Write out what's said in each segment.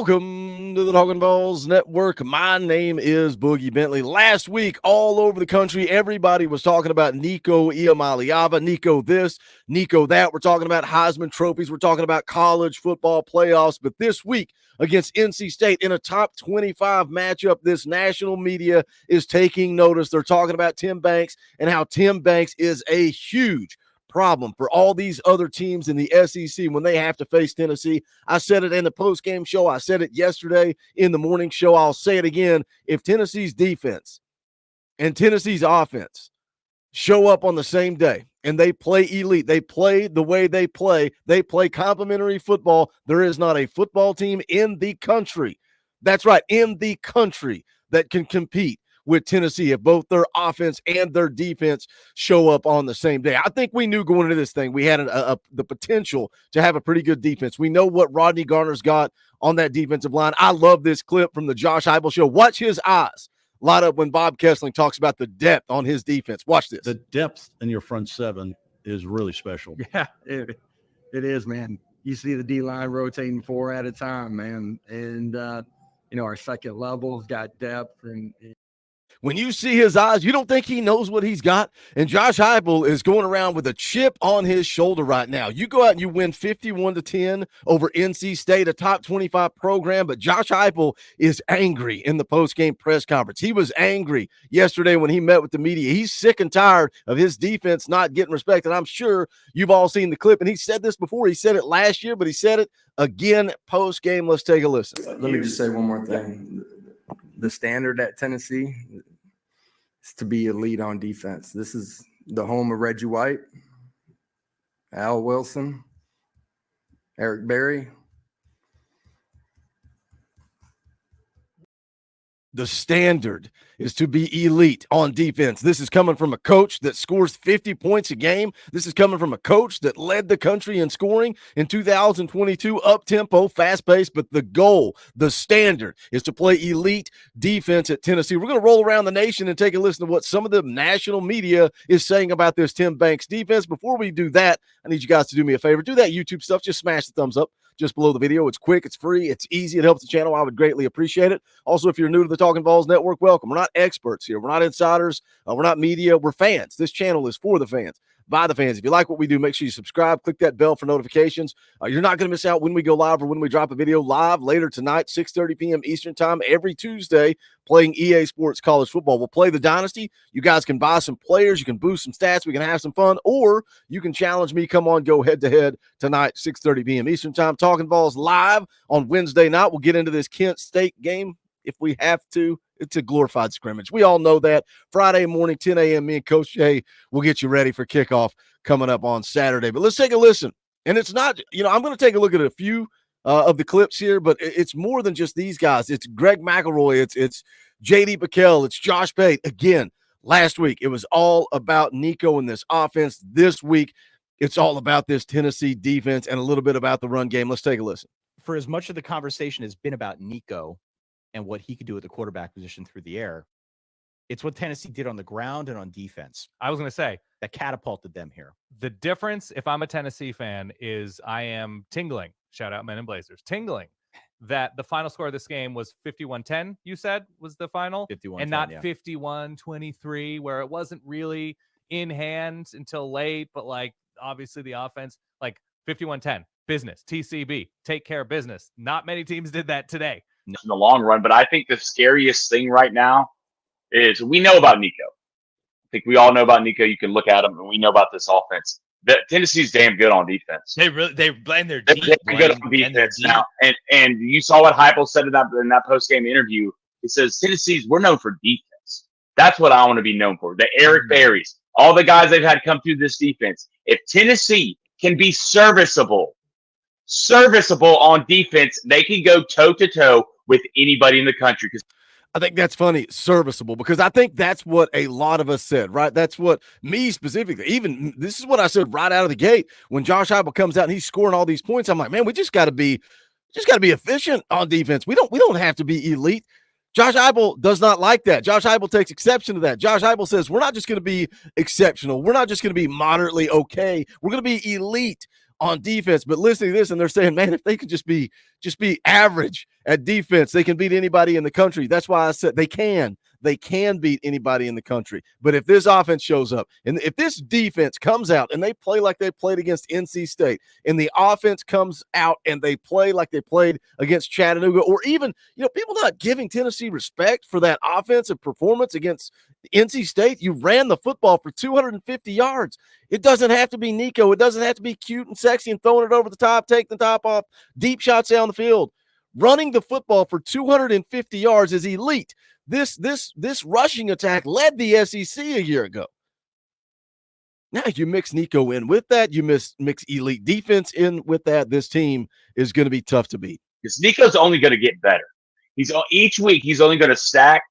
Welcome to the Talkin VAWLS Network. My name is Boogie Bentley. Last week, all over the country, everybody was talking about Nico Iamaleava, Nico this, Nico that. We're talking about Heisman trophies. We're talking about college football playoffs. But this week, against NC State in a top 25 matchup, this national media is taking notice. They're talking about Tim Banks and how Tim Banks is a huge problem for all these other teams in the SEC when they have to face Tennessee. I said it in the post-game show. I said it yesterday in the morning show. I'll say it again. If Tennessee's defense and Tennessee's offense show up on the same day and they play elite, they play the way they play complementary football, there is not a football team in the country, that's right, in the country, that can compete with Tennessee if both their offense and their defense show up on the same day. I think we knew going into this thing we had the potential to have a pretty good defense. We know what Rodney Garner's got on that defensive line. I love this clip from the Josh Heupel show. Watch his eyes light up when Bob Kessling talks about the depth on his defense. Watch this. The depth in your front seven is really special. Yeah, it is, man. You see the D-line rotating four at a time, man. And, our second level's got depth and when you see his eyes, you don't think he knows what he's got. And Josh Heupel is going around with a chip on his shoulder right now. You go out and you win 51-10 over NC State, a top 25 program, but Josh Heupel is angry in the post-game press conference. He was angry yesterday when he met with the media. He's sick and tired of his defense not getting respected. I'm sure you've all seen the clip, and he said this before. He said it last year, but he said it again post-game. Let's take a listen. Let me just say one more thing. The standard at Tennessee is to be elite on defense. This is the home of Reggie White, Al Wilson, Eric Berry. The standard is to be elite on defense. This is coming from a coach that scores 50 points a game. This is coming from a coach that led the country in scoring in 2022, up-tempo, fast-paced, but the goal, the standard, is to play elite defense at Tennessee. We're going to roll around the nation and take a listen to what some of the national media is saying about this Tim Banks defense. Before we do that, I need you guys to do me a favor. Do that YouTube stuff. Just smash the thumbs up just below the video. It's quick, it's free, it's easy, it helps the channel. I would greatly appreciate it. Also, if you're new to the Talkin VAWLS Network, welcome. We're not experts here. We're not insiders. We're not media. We're fans. This channel is for the fans, by the fans. If you like what we do, make sure you subscribe. Click that bell for notifications. You're not going to miss out when we go live or when we drop a video live later tonight, 6:30 p.m. Eastern time, every Tuesday, playing EA Sports College Football. We'll play the Dynasty. You guys can buy some players. You can boost some stats. We can have some fun. Or you can challenge me. Come on, go head-to-head tonight, 6:30 p.m. Eastern time. Talkin VAWLS live on Wednesday night. We'll get into this Kent State game if we have to. It's a glorified scrimmage. We all know that. Friday morning, 10 a.m., me and Coach Jay will get you ready for kickoff coming up on Saturday. But let's take a listen. And it's not, I'm going to take a look at a few of the clips here, but it's more than just these guys. It's Greg McElroy. It's J.D. Pickell. It's Josh Pate. Again, last week, it was all about Nico and this offense. This week, it's all about this Tennessee defense and a little bit about the run game. Let's take a listen. For as much of the conversation has been about Nico and what he could do at the quarterback position through the air, it's what Tennessee did on the ground and on defense. I was going to say that catapulted them here. The difference, if I'm a Tennessee fan, is I am tingling. Shout out Men in Blazers. Tingling that the final score of this game was 51-10, you said was the final? 51-10, and not yeah. 51-23, where it wasn't really in hand until late, but obviously the offense, 51-10, business, TCB, take care of business. Not many teams did that today. In the long run, but I think the scariest thing right now is we know about Nico. I think we all know about Nico. You can look at him, and we know about this offense. Tennessee's damn good on defense. They blame their They're deep. good on defense now, and you saw what Heupel said in that post game interview. He says we're known for defense. That's what I want to be known for. The Eric Berries, all the guys they've had come through this defense. If Tennessee can be serviceable on defense, they can go toe-to-toe with anybody in the country. I think that's funny, serviceable, because I think that's what a lot of us said, right? That's what me specifically, even this is what I said right out of the gate when Josh Heupel comes out and he's scoring all these points. I'm like, man, we just got to be efficient on defense. We don't have to be elite. Josh Heupel does not like that. Josh Heupel takes exception to that. Josh Heupel says, we're not just going to be exceptional. We're not just going to be moderately okay. We're going to be elite on defense. But listening to this, and they're saying, man, if they could just be average at defense, they can beat anybody in the country. That's why I said they can beat anybody in the country. But if this offense shows up, and if this defense comes out and they play like they played against NC State, and the offense comes out and they play like they played against Chattanooga, or even, people not giving Tennessee respect for that offensive performance against NC State, you ran the football for 250 yards. It doesn't have to be Nico. It doesn't have to be cute and sexy and throwing it over the top, taking the top off, deep shots down the field. Running the football for 250 yards is elite. This rushing attack led the SEC a year ago. Now you mix Nico in with that, you mix elite defense in with that. This team is going to be tough to beat. Because Nico's only going to get better. Each week he's only going to stack,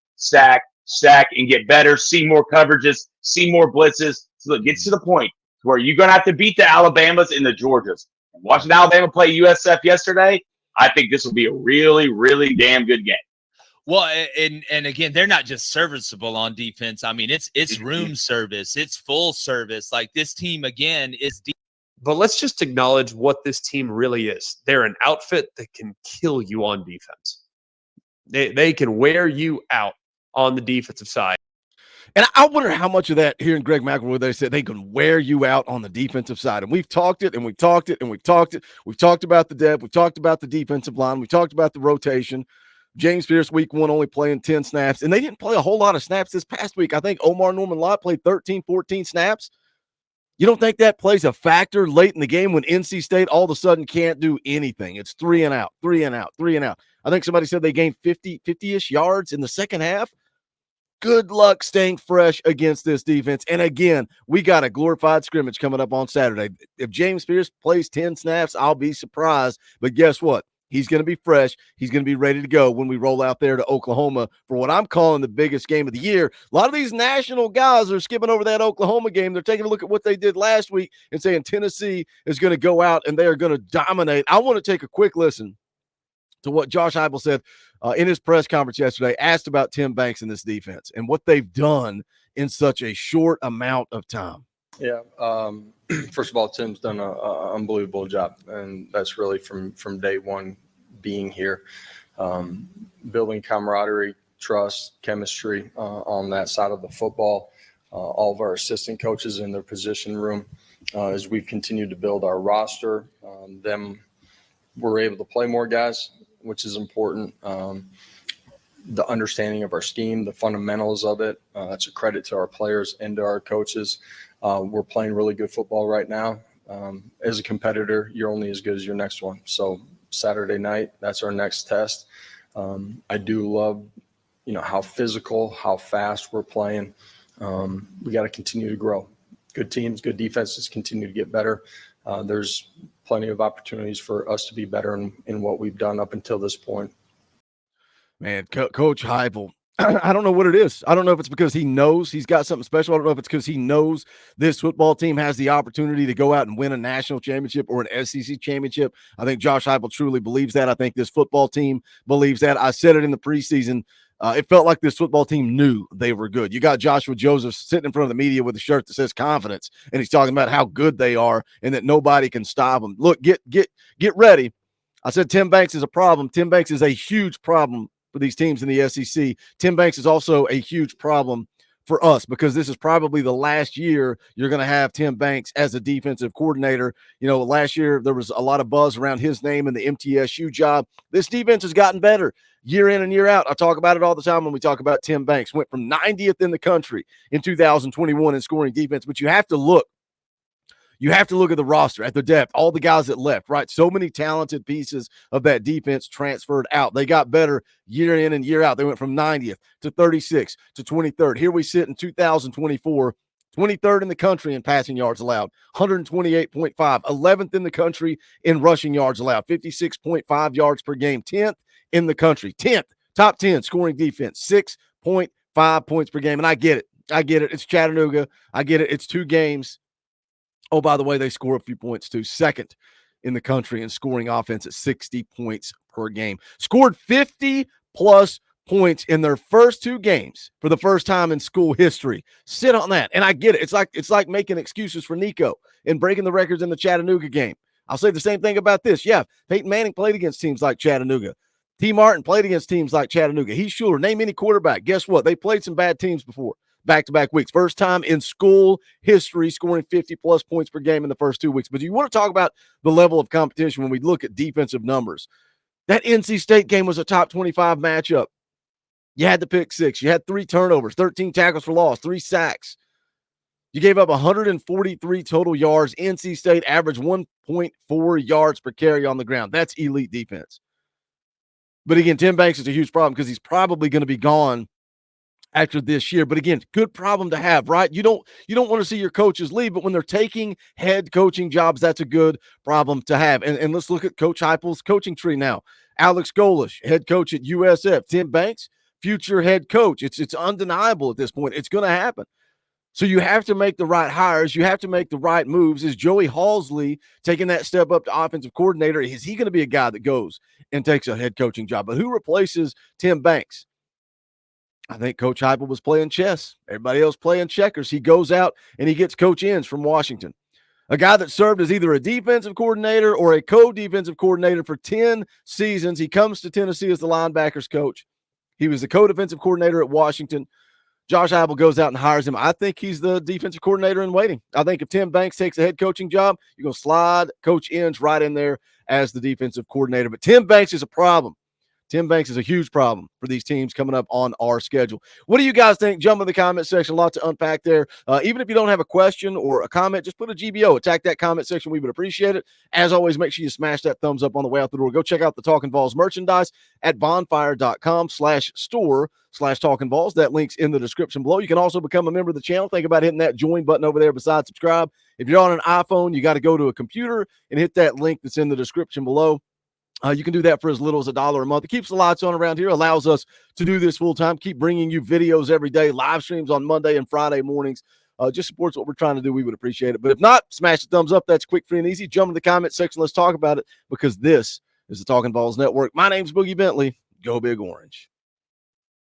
and get better. See more coverages, see more blitzes. So it gets to the point where you're going to have to beat the Alabamas and the Georgias. And watching Alabama play USF yesterday, I think this will be a really, really damn good game. Well, and again, they're not just serviceable on defense. I mean, it's room service, it's full service. Like, this team again is deep. But let's just acknowledge what this team really is. They're an outfit that can kill you on defense. They can wear you out on the defensive side. And I wonder how much of that here in Greg McElroy, they said they can wear you out on the defensive side. And we've talked it, and we've talked it, and we've talked it. We've talked about the depth. We've talked about the defensive line. We've talked about the rotation. James Pierce, week 1, only playing 10 snaps. And they didn't play a whole lot of snaps this past week. I think Omar Norman-Lott played 13, 14 snaps. You don't think that plays a factor late in the game when NC State all of a sudden can't do anything? It's 3 and out, 3 and out, 3 and out. I think somebody said they gained 50-ish yards in the second half. Good luck staying fresh against this defense. And again, we got a glorified scrimmage coming up on Saturday. If James Pierce plays 10 snaps, I'll be surprised. But guess what? He's going to be fresh. He's going to be ready to go when we roll out there to Oklahoma for what I'm calling the biggest game of the year. A lot of these national guys are skipping over that Oklahoma game. They're taking a look at what they did last week and saying Tennessee is going to go out and they are going to dominate. I want to take a quick listen to what Josh Heupel said in his press conference yesterday, asked about Tim Banks and this defense and what they've done in such a short amount of time. Yeah. First of all, Tim's done an unbelievable job, and that's really from day one being here, building camaraderie, trust, chemistry on that side of the football. All of our assistant coaches in their position room, as we've continued to build our roster, we're able to play more guys, which is important. The understanding of our scheme, the fundamentals of it, that's a credit to our players and to our coaches. We're playing really good football right now. As a competitor, you're only as good as your next one. So Saturday night, that's our next test. I do love, how physical, how fast we're playing. We got to continue to grow. Good teams, good defenses continue to get better. There's plenty of opportunities for us to be better in what we've done up until this point. Man, Coach Heupel, I don't know what it is. I don't know if it's because he knows he's got something special. I don't know if it's because he knows this football team has the opportunity to go out and win a national championship or an SEC championship. I think Josh Heupel truly believes that. I think this football team believes that. I said it in the preseason. It felt like this football team knew they were good. You got Joshua Joseph sitting in front of the media with a shirt that says confidence, and he's talking about how good they are and that nobody can stop them. Look, get ready. I said Tim Banks is a problem. Tim Banks is a huge problem for these teams in the SEC. Tim Banks is also a huge problem for us because this is probably the last year you're going to have Tim Banks as a defensive coordinator. Last year there was a lot of buzz around his name and the MTSU job. This defense has gotten better year in and year out. I talk about it all the time when we talk about Tim Banks. Went from 90th in the country in 2021 in scoring defense, but you have to look at the roster, at the depth, all the guys that left, right? So many talented pieces of that defense transferred out. They got better year in and year out. They went from 90th to 36th to 23rd. Here we sit in 2024, 23rd in the country in passing yards allowed, 128.5, 11th in the country in rushing yards allowed, 56.5 yards per game, 10th in the country, 10th, top 10 scoring defense, 6.5 points per game. And I get it. It's Chattanooga. I get it. It's 2 games. Oh, by the way, they score a few points too. Second in the country in scoring offense at 60 points per game. Scored 50-plus points in their first 2 games for the first time in school history. Sit on that. And I get it. It's like making excuses for Nico and breaking the records in the Chattanooga game. I'll say the same thing about this. Yeah, Peyton Manning played against teams like Chattanooga. T. Martin played against teams like Chattanooga. Heath Schuler, name any quarterback. Guess what? They played some bad teams before, back-to-back weeks. First time in school history scoring 50-plus points per game in the first 2 weeks. But you want to talk about the level of competition when we look at defensive numbers. That NC State game was a top 25 matchup. You had the pick six. You had 3 turnovers, 13 tackles for loss, 3 sacks. You gave up 143 total yards. NC State averaged 1.4 yards per carry on the ground. That's elite defense. But again, Tim Banks is a huge problem because he's probably going to be gone after this year. But again, good problem to have, right? You don't want to see your coaches leave, but when they're taking head coaching jobs, that's a good problem to have. And let's look at Coach Heupel's coaching tree now. Alex Golish, head coach at USF. Tim Banks, future head coach. It's undeniable at this point. It's going to happen. So you have to make the right hires. You have to make the right moves. Is Joey Halsley taking that step up to offensive coordinator? Is he going to be a guy that goes and takes a head coaching job? But who replaces Tim Banks? I think Coach Heupel was playing chess. Everybody else playing checkers. He goes out and he gets Coach Inns from Washington, a guy that served as either a defensive coordinator or a co-defensive coordinator for 10 seasons. He comes to Tennessee as the linebackers coach. He was the co-defensive coordinator at Washington. Josh Heupel goes out and hires him. I think he's the defensive coordinator in waiting. I think if Tim Banks takes a head coaching job, you're going to slide Coach Inns right in there as the defensive coordinator. But Tim Banks is a problem. Tim Banks is a huge problem for these teams coming up on our schedule. What do you guys think? Jump in the comment section. A lot to unpack there. Even if you don't have a question or a comment, just put a GBO. Attack that comment section. We would appreciate it. As always, make sure you smash that thumbs up on the way out the door. Go check out the Talkin VAWLS merchandise at bonfire.com/store/Talkin VAWLS. That link's in the description below. You can also become a member of the channel. Think about hitting that join button over there beside subscribe. If you're on an iPhone, you got to go to a computer and hit that link that's in the description below. You can do that for as little as $1 a month. It keeps the lights on around here, allows us to do this full time, keep bringing you videos every day, live streams on Monday and Friday mornings. Just supports what we're trying to do. We would appreciate it. But if not, smash the thumbs up. That's quick, free, and easy. Jump in the comment section. Let's talk about it because this is the Talkin VAWLS Network. My name's Boogie Bentley. Go Big Orange.